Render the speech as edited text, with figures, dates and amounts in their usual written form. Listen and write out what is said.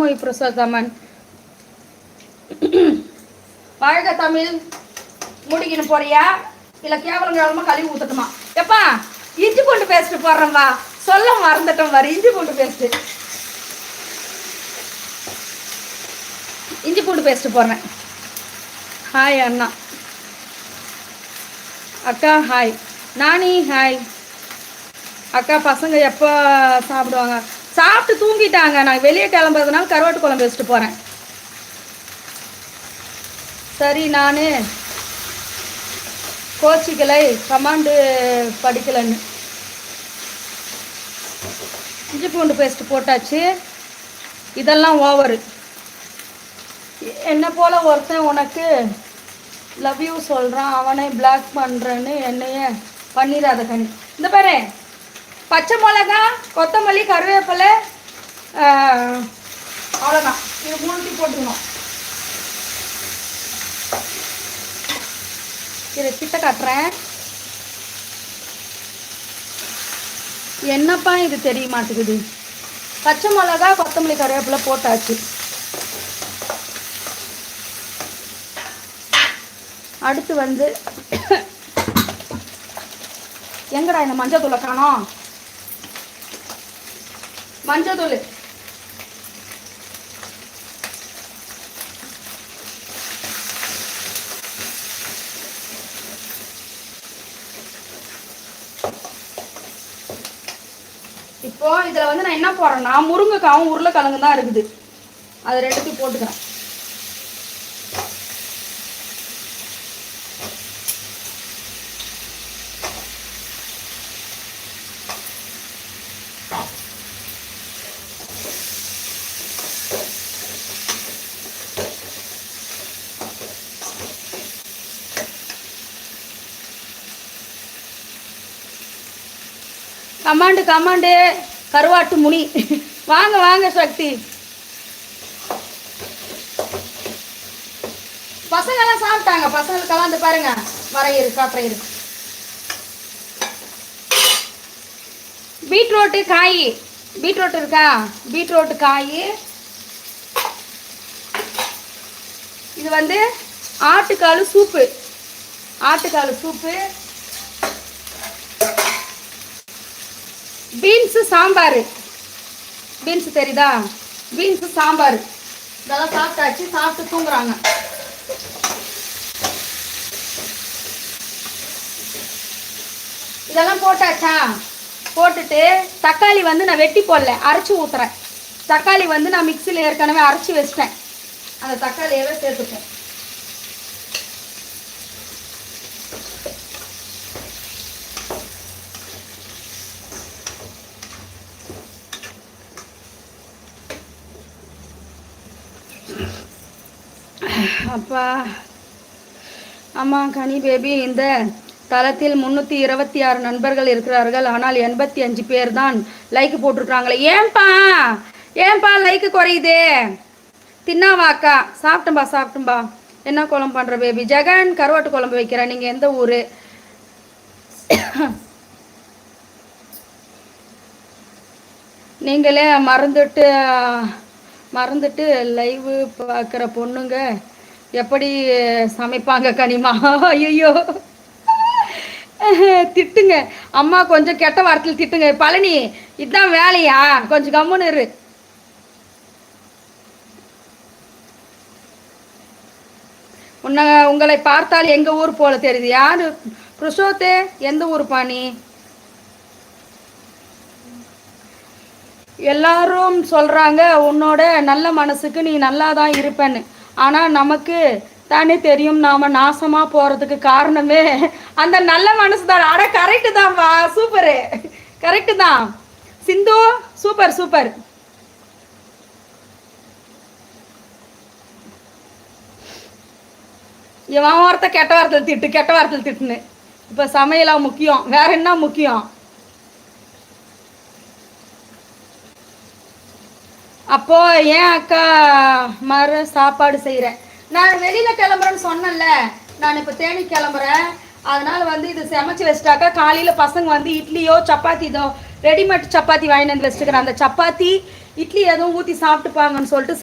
வணக்கம் பிரசோத்தமன். வாழ்க தமிழ். முடிக்கணும் போறியா இல்லை கேவலம் கேவலமாக கழுவி ஊற்றட்டுமா? எப்பா இஞ்சி பூண்டு பேஸ்ட்டு போடுறேன்ப்பா, சொல்ல மறந்துட்டோம் பாரு. இஞ்சி பூண்டு பேஸ்ட்டு போடுறேன். ஹாய் அண்ணா. அக்கா ஹாய். நானி ஹாய். அக்கா பசங்க எப்போ சாப்பிடுவாங்க? சாப்பிட்டு தூங்கிட்டாங்க. நான் வெளியே கிளம்புறதுனால கருவாட்டு குழம்பு வச்சுட்டு போகிறேன். சரி, நான் கோச்சிக்கலை, கமாண்டு படிக்கலைன்னு. இஞ்சி பூண்டு பேஸ்ட்டு போட்டாச்சு. இதெல்லாம் ஓவரு. என்னை போல் ஒருத்தன் உனக்கு லவ் யூ சொல்கிறான், அவனை பிளாக் பண்ணுறேன்னு என்னைய பண்ணிடாத கனி. இந்த பாரு, பச்சை மிளகா, கொத்தமல்லி, கருவேப்பிலை, அவ்வளோதான். இது மூணுத்தையும் போட்டுக்கணும். இதை கிட்ட காட்டுறேன். என்னப்பா இது தெரிய மாட்டேங்குது. பச்சை மிளகா, கொத்தமல்லி, கருவேப்பிலை போட்டாச்சு. அடுத்து வந்து எங்கடா இந்த மஞ்சள் தூளை காணோம்? மஞ்சள் தூள் இப்போ இதில் வந்து நான் என்ன போடுறேன்னா, முருங்கைக்காவும் உருளைக்கிழங்கு தான் இருக்குது. அது ரெண்டுத்தையும் போட்டுக்கிறேன். கமாண்டு கருவாட்டு முனி வாங்க வாங்க சக்தி. பசங்கெல்லாம் சாப்பிட்டாங்க. பசங்களுக்கெல்லாம் வந்து பாருங்க வரையிரு காட்டுறையிரு. பீட்ரூட்டு காய், பீட்ரூட் இருக்கா? பீட்ரூட்டு காய். இது வந்து ஆட்டுக்கால் சூப்பு. பீன்ஸு சாம்பார். பீன்ஸு தெரியுதா? பீன்ஸு சாம்பார். இதெல்லாம் சாப்பிட்டாச்சு. சாப்பிட்டு தூங்குறாங்க. இதெல்லாம் போட்டாச்சா? போட்டுட்டு தக்காளி வந்து நான் வெட்டி போடல, அரைச்சி ஊற்றுறேன். தக்காளி வந்து நான் மிக்சியில் ஏற்கனவே அரைச்சி வச்சிட்டேன். அந்த தக்காளியவே சேர்த்துப்பேன். அப்பா அம்மா கனி பேபி, இந்த தளத்தில் 326 நண்பர்கள் இருக்கிறார்கள். ஆனால் 85 பேர் தான் லைக் போட்டிருக்காங்களே. ஏன்பா லைக்கு குறையுது? தின்னாவாக்கா? சாப்பிட்டேன்பா. என்ன குழம்பு பண்ணுற பேபி? ஜெகன் கருவாட்டு குழம்பு வைக்கிறேன். நீங்கள் எந்த ஊர்? நீங்களே மறந்துட்டு லைவு பார்க்குற பொண்ணுங்க எப்படி சமைப்பாங்க கனிமா? ஐயோ திட்டுங்க அம்மா, கொஞ்சம் கெட்ட வார்த்தையில் திட்டுங்க. பழனி, இதுதான் வேலையா? கொஞ்சம் கம்முன்னு இரு. உங்களை பார்த்தால் எங்கள் ஊர் போல தெரியுது. யார் பிரசோத்தே? எந்த ஊர் பாணி? எல்லாரும் சொல்கிறாங்க உன்னோட நல்ல மனசுக்கு நீ நல்லா தான் இருப்பேன்னு. ஆனால் நமக்கு தானே தெரியும் நாம் நாசமாக போகிறதுக்கு காரணமே அந்த நல்ல மனசு தான். அட கரெக்டு தான்ப்பா, சூப்பரு, கரெக்டு தான் சிந்து, சூப்பர். இவன் வார்த்தை கெட்ட வார்த்தையில் திட்டுன்னு. இப்போ சமையலாம் முக்கியம், வேற என்ன முக்கியம்? அப்போ ஏன் அக்கா சாப்பாடு செய்கிறேன்? நான் வெளியில் கிளம்புறேன்னு சொன்னேன்ல, நான் இப்போ தேனி கிளம்புறேன். அதனால் வந்து இது சமைச்சு வச்சிட்டாக்கா காலையில் பசங்க வந்து இட்லியோ சப்பாத்தி, இதோ ரெடிமேட் சப்பாத்தி வாங்கிட்டு வந்து வச்சுக்கிறேன். அந்த சப்பாத்தி இட்லி எதுவும் ஊற்றி சாப்பிட்டுப்பாங்கன்னு சொல்லிட்டு